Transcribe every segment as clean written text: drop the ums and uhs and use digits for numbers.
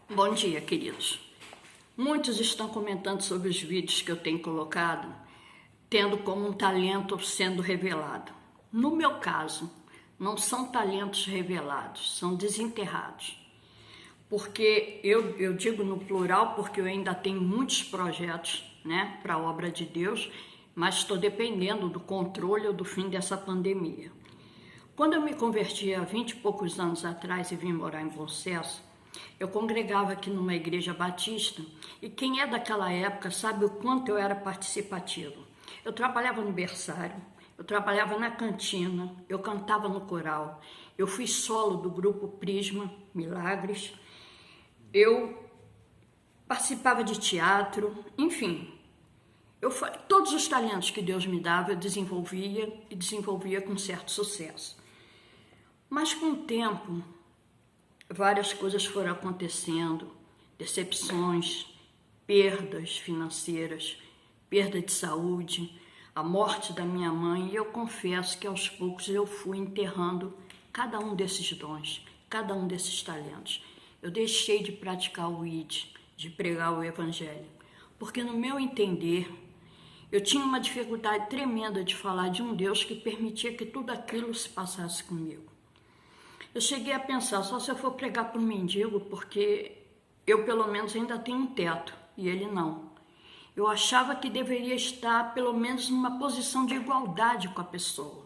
Bom dia, queridos. Muitos estão comentando sobre os vídeos que eu tenho colocado, tendo como um talento sendo revelado. No meu caso, não são talentos revelados, são desenterrados. Porque eu digo no plural porque eu ainda tenho muitos projetos, para a obra de Deus, mas estou dependendo do controle ou do fim dessa pandemia. Quando eu me converti há 20 e poucos anos atrás e vim morar em Bom Sucesso, eu congregava aqui numa igreja batista e quem é daquela época sabe o quanto eu era participativo. Eu trabalhava no berçário, eu trabalhava na cantina, eu cantava no coral, eu fui solo do grupo Prisma Milagres, eu participava de teatro, enfim. Todos os talentos que Deus me dava eu desenvolvia com certo sucesso. Mas com o tempo, várias coisas foram acontecendo, decepções, perdas financeiras, perda de saúde, a morte da minha mãe, e eu confesso que aos poucos eu fui enterrando cada um desses dons, cada um desses talentos. Eu deixei de praticar o ID, de pregar o evangelho, porque no meu entender, eu tinha uma dificuldade tremenda de falar de um Deus que permitia que tudo aquilo se passasse comigo. Eu cheguei a pensar, só se eu for pregar para um mendigo, porque eu pelo menos ainda tenho um teto, e ele não. Eu achava que deveria estar pelo menos numa posição de igualdade com a pessoa,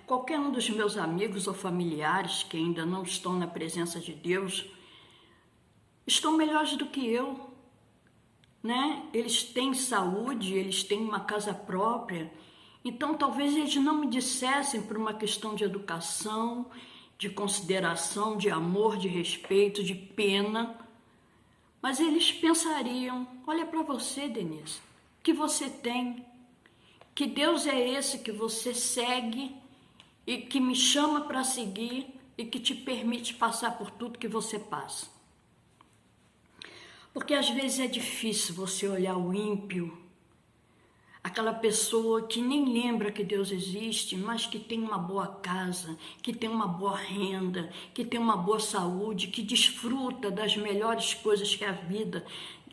Qualquer um dos meus amigos ou familiares que ainda não estão na presença de Deus, estão melhores do que eu, Eles têm saúde, eles têm uma casa própria, então talvez eles não me dissessem por uma questão de educação, de consideração, de amor, de respeito, de pena, mas eles pensariam, olha para você, Denise, que você tem, que Deus é esse que você segue e que me chama para seguir e que te permite passar por tudo que você passa. Porque às vezes é difícil você olhar o ímpio, aquela pessoa que nem lembra que Deus existe, mas que tem uma boa casa, que tem uma boa renda, que tem uma boa saúde, que desfruta das melhores coisas que a vida,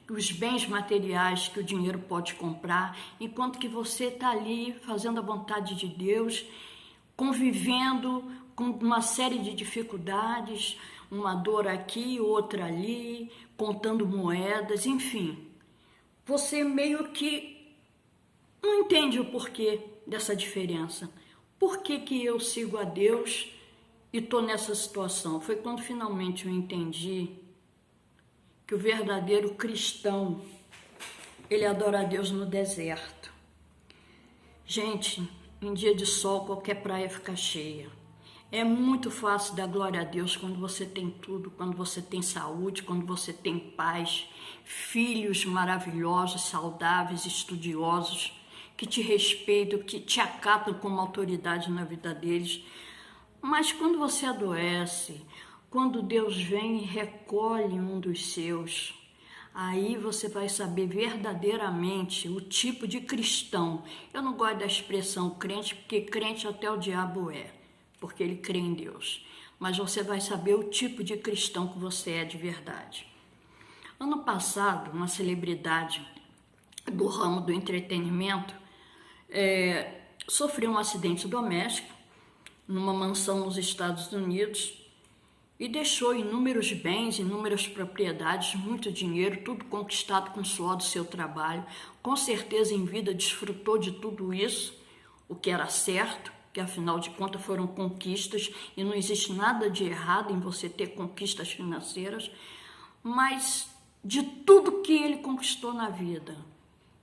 os bens materiais que o dinheiro pode comprar, enquanto que você está ali fazendo a vontade de Deus, convivendo com uma série de dificuldades, uma dor aqui, outra ali, contando moedas, enfim. Você meio que não entende o porquê dessa diferença. Por que eu sigo a Deus e estou nessa situação? Foi quando finalmente eu entendi que o verdadeiro cristão, ele adora a Deus no deserto. Gente, em dia de sol, qualquer praia fica cheia. É muito fácil dar glória a Deus quando você tem tudo, quando você tem saúde, quando você tem paz, filhos maravilhosos, saudáveis, estudiosos, que te respeitam, que te acatam como autoridade na vida deles. Mas quando você adoece, quando Deus vem e recolhe um dos seus, aí você vai saber verdadeiramente o tipo de cristão. Eu não gosto da expressão crente, porque crente até o diabo é, porque ele crê em Deus. Mas você vai saber o tipo de cristão que você é de verdade. Ano passado, uma celebridade do ramo do entretenimento sofreu um acidente doméstico numa mansão nos Estados Unidos e deixou inúmeros bens, inúmeras propriedades, muito dinheiro, tudo conquistado com o suor do seu trabalho. Com certeza em vida desfrutou de tudo isso, o que era certo, que afinal de contas foram conquistas e não existe nada de errado em você ter conquistas financeiras, mas de tudo que ele conquistou na vida,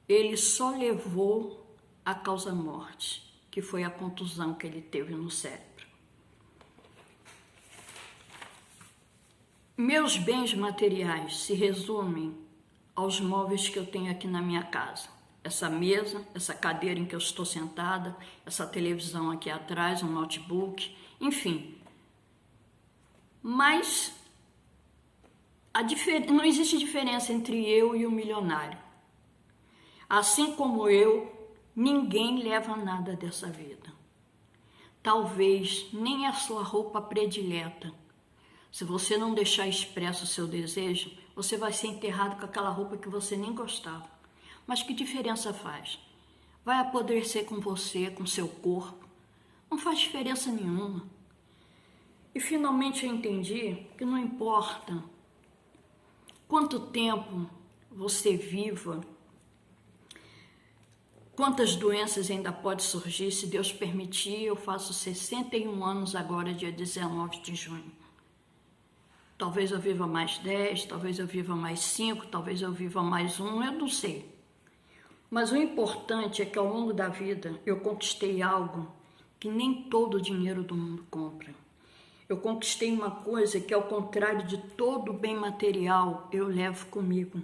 ele só levou a causa-morte, que foi a contusão que ele teve no cérebro. Meus bens materiais se resumem aos móveis que eu tenho aqui na minha casa. Essa mesa, essa cadeira em que eu estou sentada, essa televisão aqui atrás, um notebook, enfim. Mas não existe diferença entre eu e o milionário. Assim como eu, ninguém leva nada dessa vida. Talvez nem a sua roupa predileta Se você não deixar expresso o seu desejo, você vai ser enterrado com aquela roupa que você nem gostava. Mas que diferença faz? Vai apodrecer com você, com seu corpo. Não faz diferença nenhuma. E finalmente eu entendi que não importa quanto tempo você viva, quantas doenças ainda pode surgir, se Deus permitir. Eu faço 61 anos agora, dia 19 de junho. Talvez eu viva mais 10, talvez eu viva mais 5, talvez eu viva mais 1, eu não sei. Mas o importante é que ao longo da vida eu conquistei algo que nem todo o dinheiro do mundo compra. Eu conquistei uma coisa que, ao contrário de todo bem material, eu levo comigo.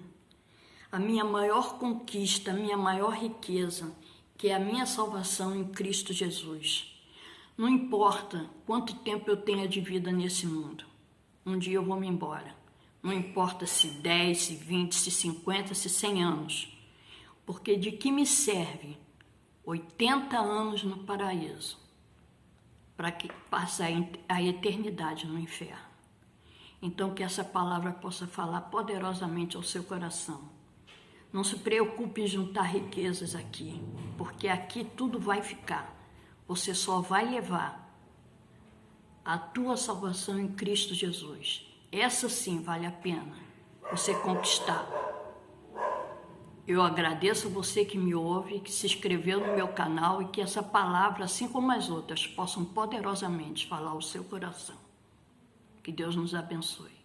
A minha maior conquista, a minha maior riqueza, que é a minha salvação em Cristo Jesus. Não importa quanto tempo eu tenha de vida nesse mundo. Um dia eu vou me embora. Não importa se 10, se 20, se 50, se 100 anos. Porque de que me serve 80 anos no paraíso para que passar a eternidade no inferno? Então que essa palavra possa falar poderosamente ao seu coração. Não se preocupe em juntar riquezas aqui, porque aqui tudo vai ficar. Você só vai levar a tua salvação em Cristo Jesus. Essa sim vale a pena você conquistar. Eu agradeço a você que me ouve, que se inscreveu no meu canal e que essa palavra, assim como as outras, possam poderosamente falar ao seu coração. Que Deus nos abençoe.